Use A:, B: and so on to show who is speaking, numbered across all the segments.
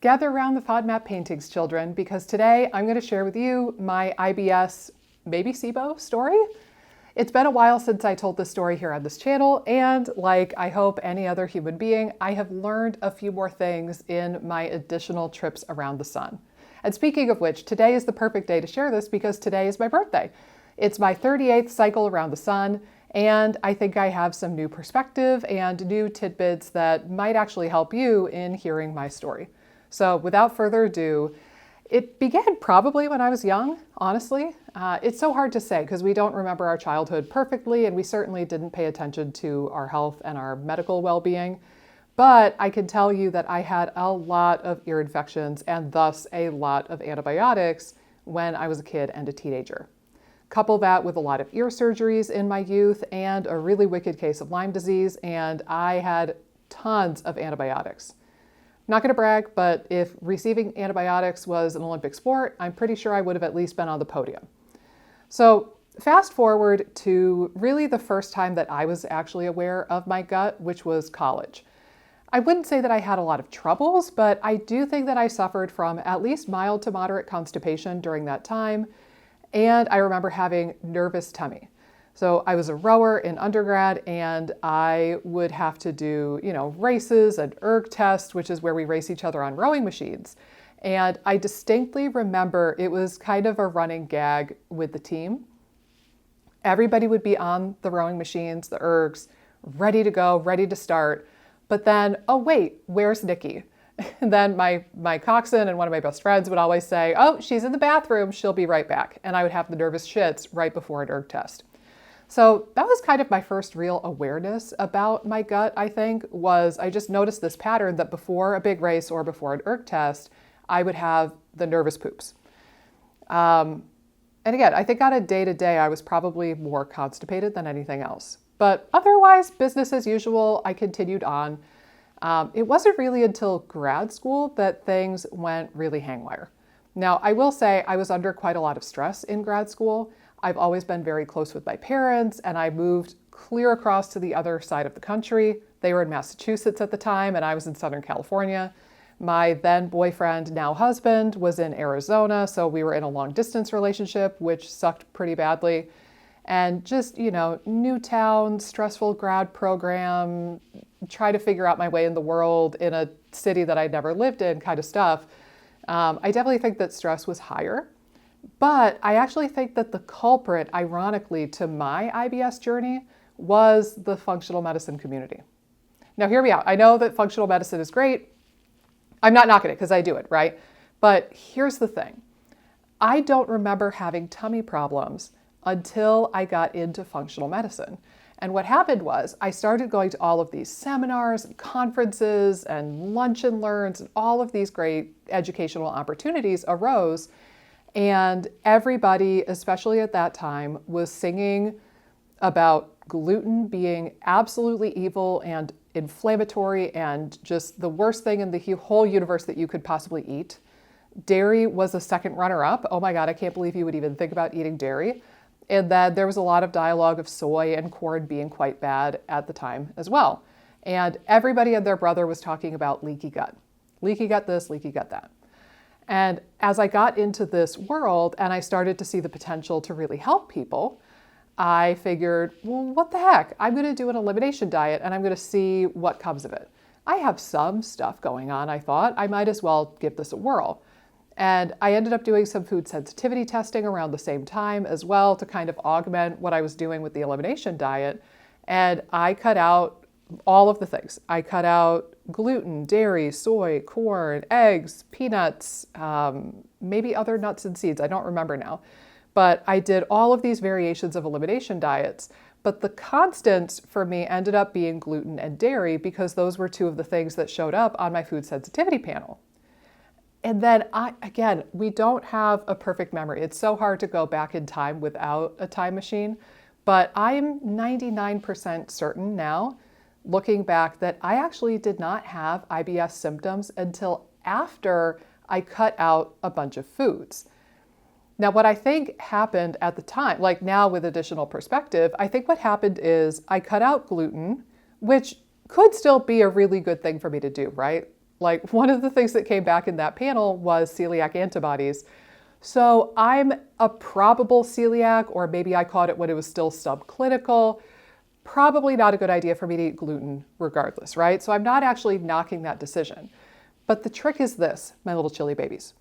A: Gather around the FODMAP paintings, children, because today I'm going to share with you my IBS, maybe SIBO story. It's been a while since I told this story here on this channel, and like I hope any other human being, I have learned a few more things in my additional trips around the sun. And speaking of which, today is the perfect day to share this because today is my birthday. It's my 38th cycle around the sun, and I think I have some new perspective and new tidbits that might actually help you in hearing my story. So without further ado, it began probably when I was young, honestly. It's so hard to say because we don't remember our childhood perfectly, and we certainly didn't pay attention to our health and our medical well-being. But I can tell you that I had a lot of ear infections and thus a lot of antibiotics when I was a kid and a teenager. Couple that with a lot of ear surgeries in my youth and a really wicked case of Lyme disease, and I had tons of antibiotics. Not going to brag, but if receiving antibiotics was an Olympic sport, I'm pretty sure I would have at least been on the podium. So fast forward to really the first time that I was actually aware of my gut, which was college. I wouldn't say that I had a lot of troubles, but I do think that I suffered from at least mild to moderate constipation during that time. And I remember having nervous tummy. So I was a rower in undergrad, and I would have to do, races and erg tests, which is where we race each other on rowing machines. And I distinctly remember it was kind of a running gag with the team. Everybody would be on the rowing machines, the ergs, ready to go, ready to start. But then, oh wait, where's Nikki? And then my coxswain and one of my best friends would always say, oh, she's in the bathroom, she'll be right back. And I would have the nervous shits right before an erg test. So that was kind of my first real awareness about my gut, I think, was I just noticed this pattern that before a big race or before an erg test, I would have the nervous poops. And again, I think on a day-to-day, I was probably more constipated than anything else. But otherwise, business as usual, I continued on. It wasn't really until grad school that things went really haywire. Now, I will say I was under quite a lot of stress in grad school. I've always been very close with my parents, and I moved clear across to the other side of the country. They were in Massachusetts at the time, and I was in Southern California. My then boyfriend, now husband, was in Arizona, so we were in a long distance relationship, which sucked pretty badly. And just, new town, stressful grad program, try to figure out my way in the world in a city that I'd never lived in kind of stuff. I definitely think that stress was higher. But I actually think that the culprit, ironically, to my IBS journey was the functional medicine community. Now, hear me out. I know that functional medicine is great. I'm not knocking it because I do it, right? But here's the thing. I don't remember having tummy problems until I got into functional medicine. And what happened was I started going to all of these seminars and conferences and lunch and learns, and all of these great educational opportunities arose. And everybody, especially at that time, was singing about gluten being absolutely evil and inflammatory and just the worst thing in the whole universe that you could possibly eat. Dairy was a second runner-up. Oh my God, I can't believe you would even think about eating dairy. And then there was a lot of dialogue of soy and corn being quite bad at the time as well. And everybody and their brother was talking about leaky gut. Leaky gut this, leaky gut that. And as I got into this world and I started to see the potential to really help people, I figured, well, what the heck? I'm going to do an elimination diet and I'm going to see what comes of it. I have some stuff going on, I thought. I might as well give this a whirl. And I ended up doing some food sensitivity testing around the same time as well to kind of augment what I was doing with the elimination diet. And I cut out all of the things. I cut out gluten, dairy, soy, corn, eggs, peanuts, maybe other nuts and seeds. I don't remember now. But I did all of these variations of elimination diets. But the constants for me ended up being gluten and dairy because those were two of the things that showed up on my food sensitivity panel. And then again, we don't have a perfect memory. It's so hard to go back in time without a time machine. But I'm 99% certain now, looking back, that I actually did not have IBS symptoms until after I cut out a bunch of foods. Now, what I think happened at the time, like now with additional perspective, I think what happened is I cut out gluten, which could still be a really good thing for me to do, right? Like one of the things that came back in that panel was celiac antibodies. So I'm a probable celiac, or maybe I caught it when it was still subclinical. Probably not a good idea for me to eat gluten regardless, right? So I'm not actually knocking that decision. But the trick is this, my little chili babies.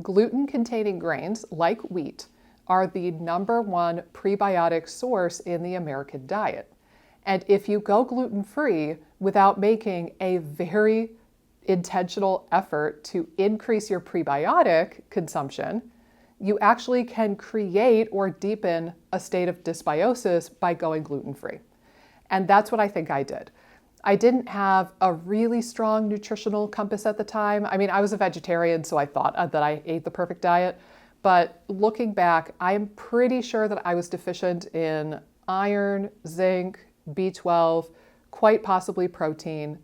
A: Gluten-containing grains, like wheat, are the #1 prebiotic source in the American diet. And if you go gluten-free without making a very intentional effort to increase your prebiotic consumption, you actually can create or deepen a state of dysbiosis by going gluten-free. And that's what I think I did. I didn't have a really strong nutritional compass at the time. I mean, I was a vegetarian, so I thought that I ate the perfect diet. But looking back, I'm pretty sure that I was deficient in iron, zinc, B12, quite possibly protein,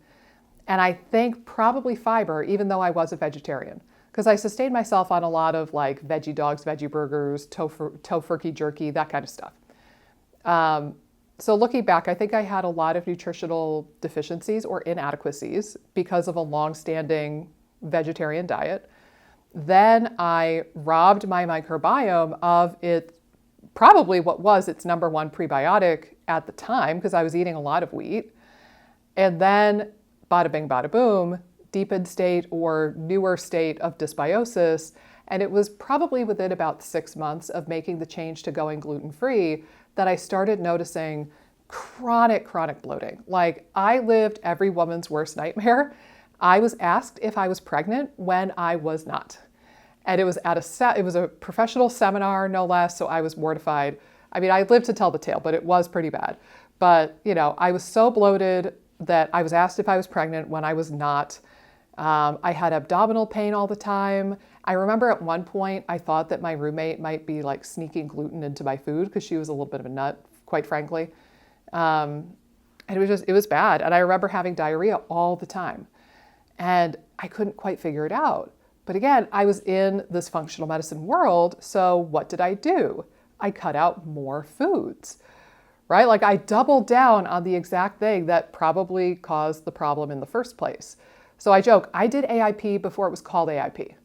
A: and I think probably fiber, even though I was a vegetarian, because I sustained myself on a lot of like veggie dogs, veggie burgers, tofurkey jerky, that kind of stuff. So looking back, I think I had a lot of nutritional deficiencies or inadequacies because of a long-standing vegetarian diet. Then I robbed my microbiome of it, probably what was its #1 prebiotic at the time, because I was eating a lot of wheat. And then bada bing, bada boom, deepened state or newer state of dysbiosis. And it was probably within about 6 months of making the change to going gluten-free that I started noticing chronic bloating. Like I lived every woman's worst nightmare. I was asked if I was pregnant when I was not. And it was at it was a professional seminar, no less, so I was mortified. I mean, I lived to tell the tale, but it was pretty bad. But, you know, I was so bloated that I was asked if I was pregnant when I was not. I had abdominal pain all the time. I remember at one point I thought that my roommate might be like sneaking gluten into my food because she was a little bit of a nut, quite frankly. And it was bad. And I remember having diarrhea all the time. And I couldn't quite figure it out. But again, I was in this functional medicine world. So what did I do? I cut out more foods, right? Like I doubled down on the exact thing that probably caused the problem in the first place. So I joke, I did AIP before it was called AIP.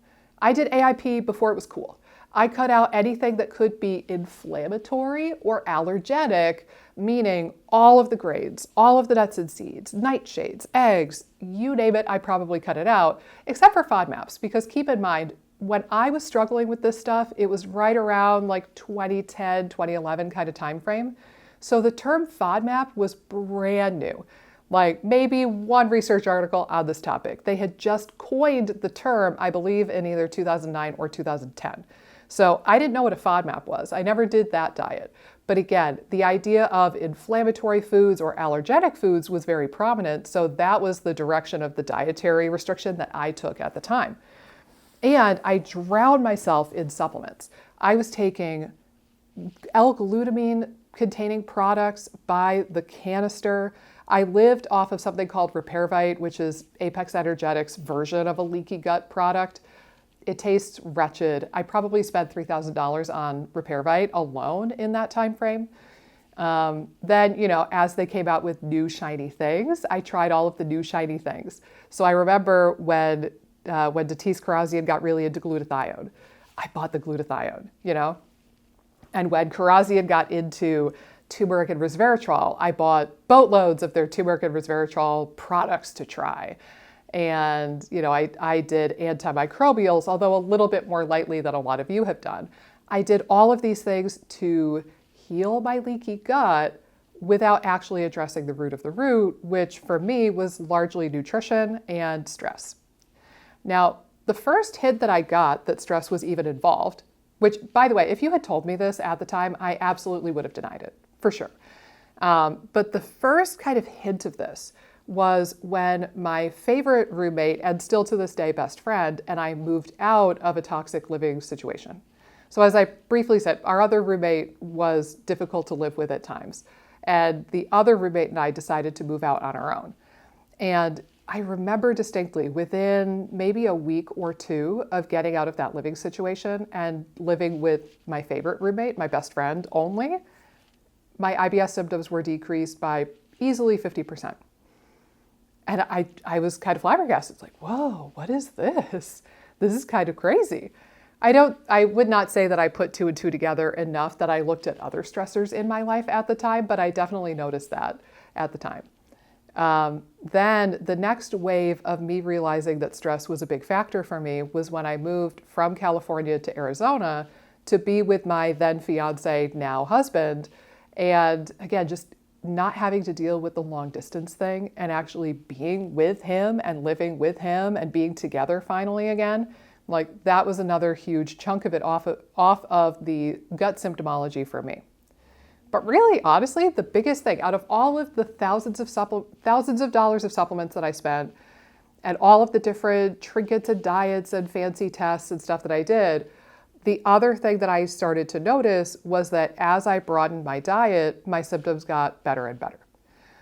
A: I did AIP before it was cool. I cut out anything that could be inflammatory or allergenic, meaning all of the grains, all of the nuts and seeds, nightshades, eggs, you name it, I probably cut it out, except for FODMAPs, because keep in mind, when I was struggling with this stuff, it was right around like 2010, 2011 kind of time frame. So the term FODMAP was brand new. Like maybe one research article on this topic. They had just coined the term, I believe, in either 2009 or 2010. So I didn't know what a FODMAP was. I never did that diet. But again, the idea of inflammatory foods or allergenic foods was very prominent. So that was the direction of the dietary restriction that I took at the time. And I drowned myself in supplements. I was taking L-glutamine containing products by the canister. I lived off of something called Repairvite, which is Apex Energetics' version of a leaky gut product. It tastes wretched. I probably spent $3,000 on Repairvite alone in that time frame. Then, you know, as they came out with new shiny things, I tried all of the new shiny things. So I remember when Datis Karazian got really into glutathione, I bought the glutathione, you know? And when Karazian got into turmeric and resveratrol, I bought boatloads of their turmeric and resveratrol products to try. And, you know, I did antimicrobials, although a little bit more lightly than a lot of you have done. I did all of these things to heal my leaky gut without actually addressing the root of the root, which for me was largely nutrition and stress. Now, the first hint that I got that stress was even involved, which, by the way, if you had told me this at the time, I absolutely would have denied it, for sure. But the first kind of hint of this was when my favorite roommate, and still to this day best friend, and I moved out of a toxic living situation. So as I briefly said, our other roommate was difficult to live with at times. And the other roommate and I decided to move out on our own. And I remember distinctly within maybe a week or two of getting out of that living situation and living with my favorite roommate, my best friend only, my IBS symptoms were decreased by easily 50%. And I was kind of flabbergasted. It's like, whoa, what is this? This is kind of crazy. I would not say that I put two and two together enough that I looked at other stressors in my life at the time, but I definitely noticed that at the time. Then the next wave of me realizing that stress was a big factor for me was when I moved from California to Arizona to be with my then fiance, now husband. And again, just not having to deal with the long distance thing and actually being with him and living with him and being together finally again. Like that was another huge chunk of it off of the gut symptomology for me. But really, honestly, the biggest thing out of all of the thousands of dollars of supplements that I spent and all of the different trinkets and diets and fancy tests and stuff that I did, the other thing that I started to notice was that as I broadened my diet, my symptoms got better and better.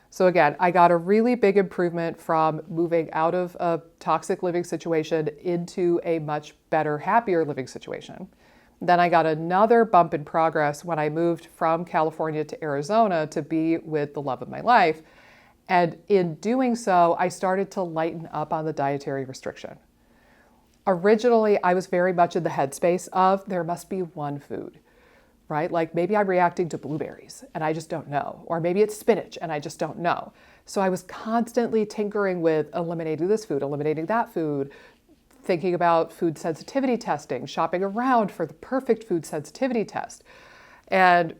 A: So again, I got a really big improvement from moving out of a toxic living situation into a much better, happier living situation. Then I got another bump in progress when I moved from California to Arizona to be with the love of my life. And in doing so, I started to lighten up on the dietary restriction. Originally, I was very much in the headspace of there must be one food, right? Like maybe I'm reacting to blueberries and I just don't know, or maybe it's spinach and I just don't know. So I was constantly tinkering with eliminating this food, eliminating that food, thinking about food sensitivity testing, shopping around for the perfect food sensitivity test. And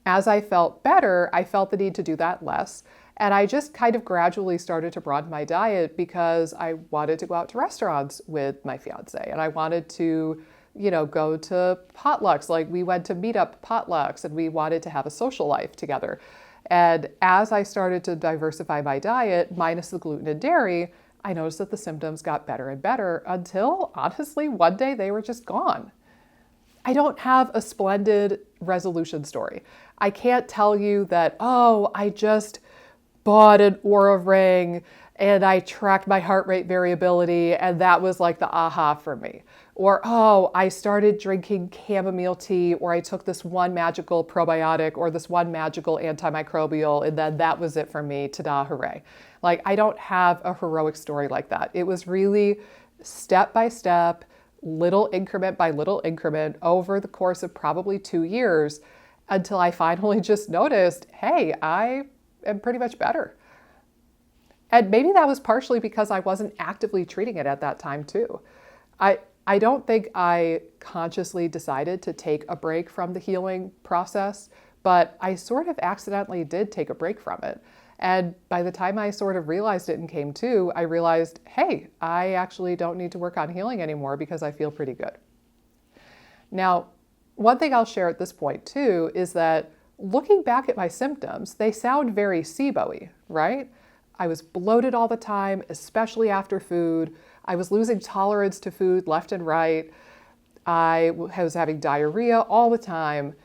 A: as I felt better, I felt the need to do that less. And I just kind of gradually started to broaden my diet because I wanted to go out to restaurants with my fiance and I wanted to go to potlucks. Like we went to meetup potlucks and we wanted to have a social life together. And as I started to diversify my diet, minus the gluten and dairy, I noticed that the symptoms got better and better until, honestly, one day they were just gone. I don't have a splendid resolution story. I can't tell you that, oh, I just bought an Oura ring and I tracked my heart rate variability and that was like the aha for me. Or, oh, I started drinking chamomile tea, or I took this one magical probiotic or this one magical antimicrobial, and then that was it for me. Ta-da, hooray. Like, I don't have a heroic story like that. It was really step by step, little increment by little increment over the course of probably 2 years until I finally just noticed, hey, I am pretty much better. And maybe that was partially because I wasn't actively treating it at that time too. I don't think I consciously decided to take a break from the healing process, but I sort of accidentally did take a break from it. And by the time I sort of realized it and came to, I realized, hey, I actually don't need to work on healing anymore because I feel pretty good. Now, one thing I'll share at this point too is that looking back at my symptoms, they sound very SIBO-y, right? I was bloated all the time, especially after food. I was losing tolerance to food left and right. I was having diarrhea all the time.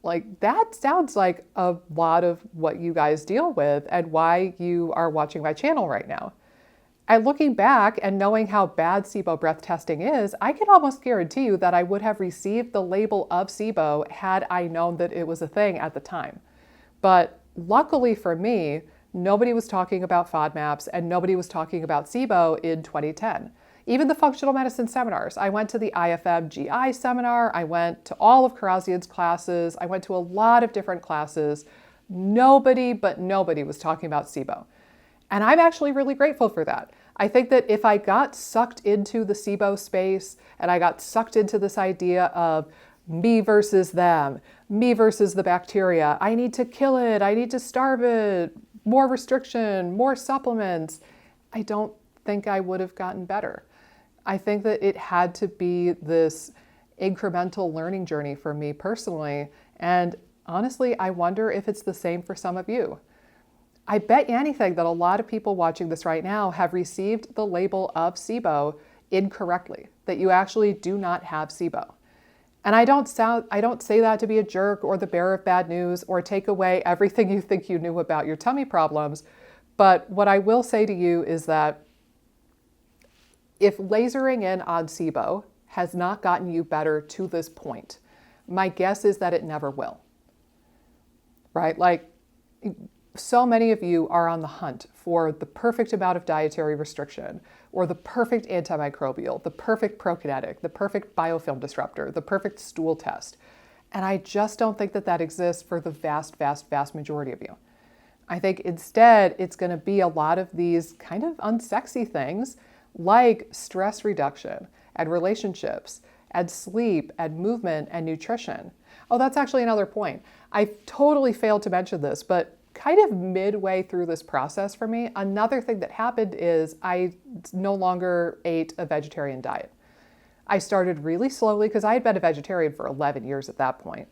A: Like, that sounds like a lot of what you guys deal with and why you are watching my channel right now. And looking back and knowing how bad SIBO breath testing is, I can almost guarantee you that I would have received the label of SIBO had I known that it was a thing at the time. But luckily for me, nobody was talking about FODMAPs and nobody was talking about SIBO in 2010. Even the functional medicine seminars. I went to the IFM GI seminar. I went to all of Karazian's classes. I went to a lot of different classes. Nobody was talking about SIBO. And I'm actually really grateful for that. I think that if I got sucked into the SIBO space and I got sucked into this idea of me versus them, me versus the bacteria, I need to kill it, I need to starve it, more restriction, more supplements, I don't think I would have gotten better. I think that it had to be this incremental learning journey for me personally. And honestly, I wonder if it's the same for some of you. I bet you anything that a lot of people watching this right now have received the label of SIBO incorrectly, that you actually do not have SIBO. And I don't say that to be a jerk or the bearer of bad news or take away everything you think you knew about your tummy problems. But what I will say to you is that if lasering in on SIBO has not gotten you better to this point, my guess is that it never will. Right? Like, So many of you are on the hunt for the perfect amount of dietary restriction, or the perfect antimicrobial, the perfect prokinetic, the perfect biofilm disruptor, the perfect stool test. And I just don't think that that exists for the vast, vast, vast majority of you. I think instead it's going to be a lot of these kind of unsexy things like stress reduction and relationships and sleep and movement and nutrition. Oh, that's actually another point. I totally failed to mention this, but kind of midway through this process for me, another thing that happened is I no longer ate a vegetarian diet. I started really slowly because I had been a vegetarian for 11 years at that point.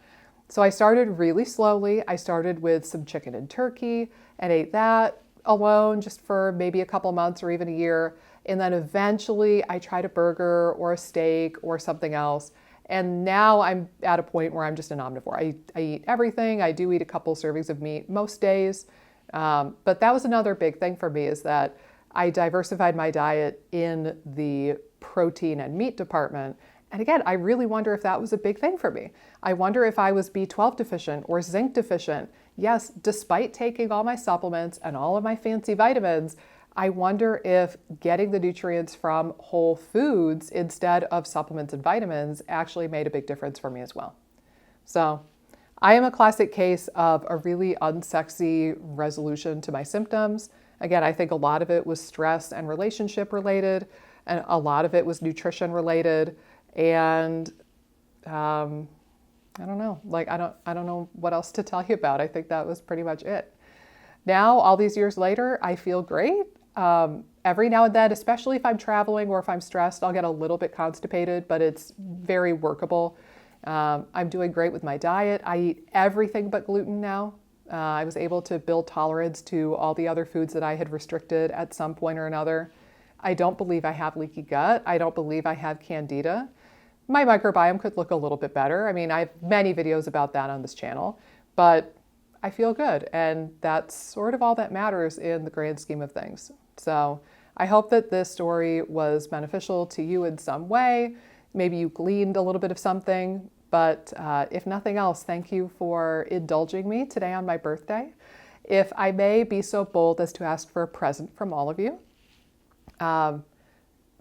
A: So I started really slowly. I started with some chicken and turkey and ate that alone just for maybe a couple months or even a year. And then eventually I tried a burger or a steak or something else. And now I'm at a point where I'm just an omnivore. I eat everything. I do eat a couple servings of meat most days. But that was another big thing for me, is that I diversified my diet in the protein and meat department. And again, I really wonder if that was a big thing for me. I wonder if I was B12 deficient or zinc deficient. Yes, despite taking all my supplements and all of my fancy vitamins, I wonder if getting the nutrients from whole foods instead of supplements and vitamins actually made a big difference for me as well. So I am a classic case of a really unsexy resolution to my symptoms. Again, I think a lot of it was stress and relationship related, and a lot of it was nutrition related. And I don't know, I don't know what else to tell you about. I think that was pretty much it. Now, all these years later, I feel great. Every now and then, especially if I'm traveling or if I'm stressed, I'll get a little bit constipated, but it's very workable. I'm doing great with my diet. I eat everything but gluten now. I was able to build tolerance to all the other foods that I had restricted at some point or another. I don't believe I have leaky gut. I don't believe I have candida. My microbiome could look a little bit better. I mean, I have many videos about that on this channel, but I feel good. And that's sort of all that matters in the grand scheme of things. So I hope that this story was beneficial to you in some way. Maybe you gleaned a little bit of something, but if nothing else, thank you for indulging me today on my birthday. If I may be so bold as to ask for a present from all of you,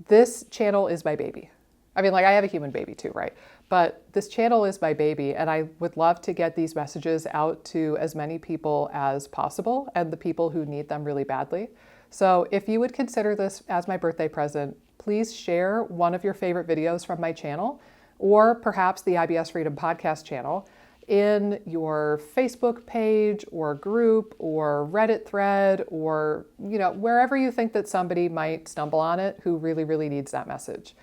A: this channel is my baby. I mean, like, I have a human baby too, right? But this channel is my baby, and I would love to get these messages out to as many people as possible, and the people who need them really badly. So if you would consider this as my birthday present, please share one of your favorite videos from my channel, or perhaps the IBS Freedom podcast channel, in your Facebook page or group or Reddit thread, or wherever you think that somebody might stumble on it who really, really needs that message.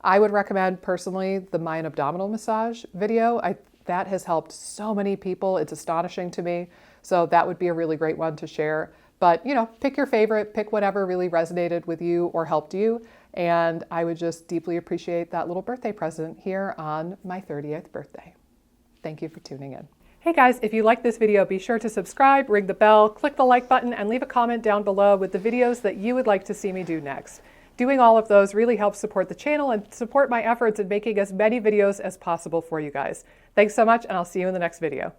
A: I would recommend personally the Mayan abdominal massage video. That has helped so many people. It's astonishing to me. So that would be a really great one to share. But pick your favorite, pick whatever really resonated with you or helped you. And I would just deeply appreciate that little birthday present here on my 30th birthday. Thank you for tuning in. Hey guys, if you like this video, be sure to subscribe, ring the bell, click the like button, and leave a comment down below with the videos that you would like to see me do next. Doing all of those really helps support the channel and support my efforts in making as many videos as possible for you guys. Thanks so much, and I'll see you in the next video.